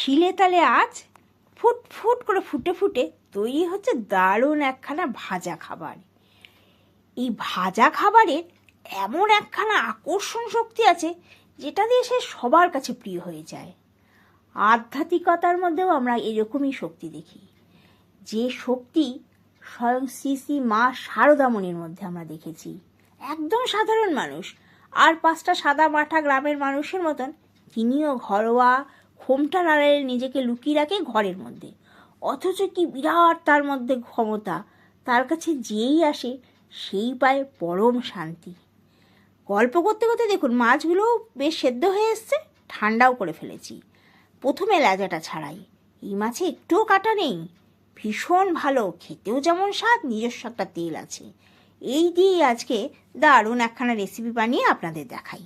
শিলে তালে আজ ফুট ফুট করে ফুটে ফুটে তৈরি হচ্ছে দারুণ একখানা ভাজা খাবার। এই ভাজা খাবারের এমন একখানা আকর্ষণ শক্তি আছে যেটা দিয়ে সে সবার কাছে প্রিয় হয়ে যায়। আধ্যাত্মিকতার মধ্যেও আমরা এরকমই শক্তি দেখি, যে শক্তি স্বয়ং শ্রী শ্রী মা শারদামণির মধ্যে আমরা দেখেছি। একদম সাধারণ মানুষ, আর 5টা সাদা মাঠা গ্রামের মানুষের মতন তিনিও ঘরোয়া খোমটা নাড়ালে নিজেকে লুকিয়ে রাখে ঘরের মধ্যে, অথচ কি বিরাট তার মধ্যে ক্ষমতা। তার কাছে যেই আসে সেই পায় পরম শান্তি। গল্প করতে করতে দেখুন মাছগুলোও বেশ সেদ্ধ হয়ে এসছে, ঠান্ডাও করে ফেলেছি। প্রথমে লেজাটা ছাড়াই, এই মাছে একটুও কাটা নেই, ভীষণ ভালো, খেতেও যেমন স্বাদ, নিজস্ব একটা তেল আছে। এই দিয়ে আজকে দারুণ একখানা রেসিপি বানিয়ে আপনাদের দেখাই।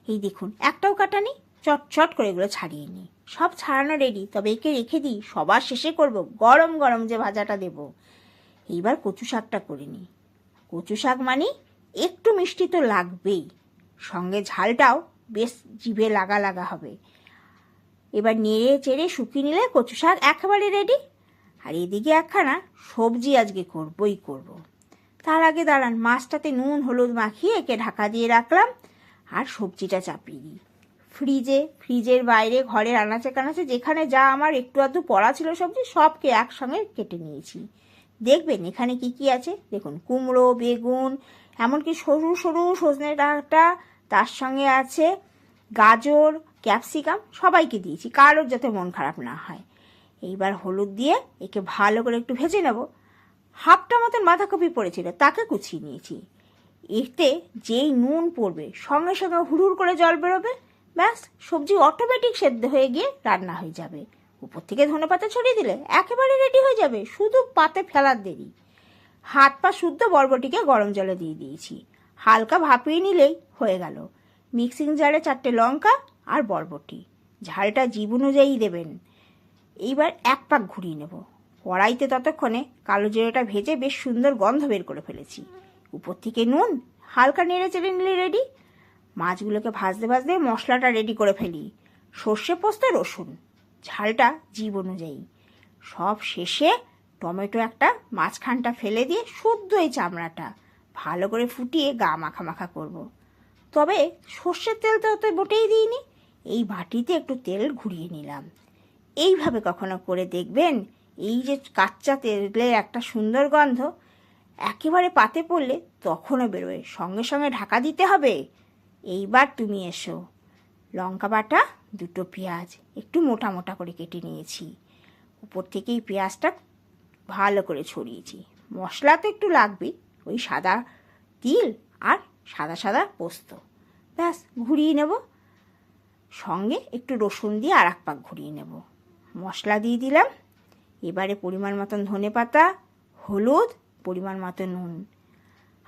এই দেখুন একটাও কাটা নেই, চটচট করে এগুলো ছাড়িয়ে নিই। সব ছাড়ানো রেডি, তবে একে রেখে দিই, সবার শেষে করব, গরম গরম যে ভাজাটা দেব। এইবার কচু শাকটা করে নিই। কচু শাক মানে একটু মিষ্টি তো লাগবেই, সঙ্গে ঝালটাও বেশ জিভে লাগা লাগা হবে। এবার নেড়ে চেড়ে শুকিয়ে নিলে কচু শাক একেবারে রেডি। আর এদিকে একখানা সবজি আজকে করবই করব। তার আগে দাঁড়ান, মাছটাতে নুন হলুদ মাখিয়ে একে ঢাকা দিয়ে রাখলাম, আর সবজিটা চাপিয়ে দিই ফ্রিজের বাইরে ঘরের আনাচে কানাচে যেখানে যা আমার একটু আধটু পড়া ছিল সবজি, সবকে একসঙ্গে কেটে নিয়েছি। দেখবেন এখানে কি কি আছে দেখুন, কুমড়ো, বেগুন, এমনকি সরু সরু সজনে ডাঁটা, তার সঙ্গে আছে গাজর, ক্যাপসিকাম, সবাইকে দিয়েছি, কারোর যাতে মন খারাপ না হয়। এইবার হলুদ দিয়ে একে ভালো করে একটু ভেজে নেব। হাফটা মতন বাঁধাকপি পড়েছিল, তাকে কুচিয়ে নিয়েছি। এতে যেই নুন পড়বে সঙ্গে সঙ্গে হুড়ুর করে জল বেরোবে, ব্যাস সবজি অটোমেটিক সেদ্ধ হয়ে গিয়ে রান্না হয়ে যাবে। উপর থেকে ধনেপাতা ছড়িয়ে দিলে একেবারে রেডি হয়ে যাবে, শুধু পাতে ফেলার দেরি। হাত পা শুদ্ধ বরবটিকে গরম জলে দিয়ে দিয়েছি, হালকা ভাপিয়ে নিলেই হয়ে গেল। মিক্সিং জারে 4টে লঙ্কা আর বরবটি, ঝালটা জিভ অনুযায়ী দেবেন। এইবার এক পাক ঘুরিয়ে নেব। কড়াইতে ততক্ষণে কালো জিরাটা ভেজে বেশ সুন্দর গন্ধ বের করে ফেলেছি। উপর থেকে নুন হালকা নেড়ে চেড়ে নিলে রেডি। মাছগুলোকে ভাজতে ভাজতে মশলাটা রেডি করে ফেলি, সর্ষে পোস্ত রসুন, ঝালটা জীব অনুযায়ী। সব শেষে টমেটো একটা মাঝখানটা ফেলে দিয়ে শুদ্ধ এই চামড়াটা ভালো করে ফুটিয়ে গা মাখা মাখা করব। তবে সর্ষের তেল তো মোটেই দিইনি, এই বাটিতে একটু তেল ঘুরিয়ে নিলাম। এইভাবে কখনো করে দেখবেন, এই যে কাঁচা তেলের একটা সুন্দর গন্ধ একেবারে পাতে পড়লে তখনও বেরোয়, সঙ্গে সঙ্গে ঢাকা দিতে হবে। এইবার তুমি এসো। লঙ্কা বাটা, 2টো পেঁয়াজ একটু মোটা মোটা করে কেটে নিয়েছি, উপর থেকেই পেঁয়াজটা ভালো করে ছড়িয়েছি। মশলা তো একটু লাগবেই, ওই সাদা তিল আর সাদা সাদা পোস্ত, ব্যাস ঘুরিয়ে নেব। সঙ্গে একটু রসুন দিয়ে আর এক পাক ঘুরিয়ে নেব। মশলা দিয়ে দিলাম। এবারে পরিমাণ মতন ধনেপাতা, হলুদ, পরিমাণ মতো নুন।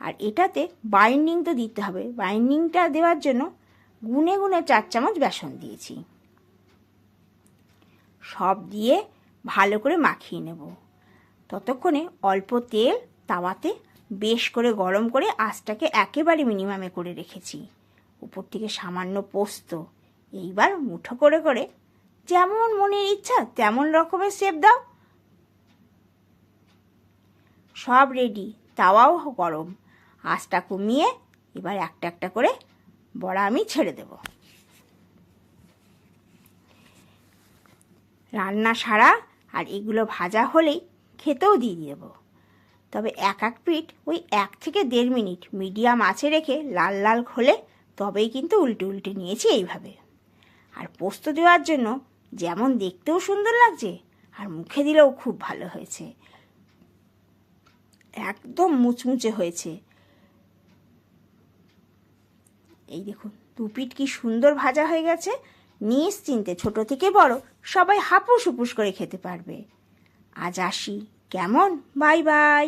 আর এটাতে বাইন্ডিং তো দিতে হবে, বাইন্ডিংটা দেওয়ার জন্য গুনে গুনে 4 চামচ বেসন দিয়েছি। সব দিয়ে ভালো করে মাখিয়ে নেব। ততক্ষণে অল্প তেল তাওয়াতে বেশ করে গরম করে আঁচটাকে একেবারে মিনিমামে করে রেখেছি। উপর থেকে সামান্য পোস্ত। এইবার মুঠো করে করে যেমন মনের ইচ্ছা তেমন রকমের শেপ দাও। সব রেডি, তাওয়াও গরম। আঁচটা কমিয়ে এবার একটা একটা করে বড়া আমি ছেড়ে দেব। রান্না সারা আর এগুলো ভাজা হলেই খেতেও দিয়ে দেব। তবে এক পিঠ ওই 1 থেকে 1.5 মিনিট মিডিয়াম আঁচে রেখে লাল লাল হলে তবেই কিন্তু উল্টে উল্টে নিয়েছি এইভাবে। আর পোস্ত দেওয়ার জন্য যেমন দেখতেও সুন্দর লাগছে আর মুখে দিলেও খুব ভালো হয়েছে, একদম মুচমুচে হয়েছে। এই দেখুন 2 পিঠ কি সুন্দর ভাজা হয়ে গেছে। নিশ্চিন্তে ছোট থেকে বড় সবাই হাপুস হুপুস করে খেতে পারবে। আজ আসি, কেমন? Bye bye.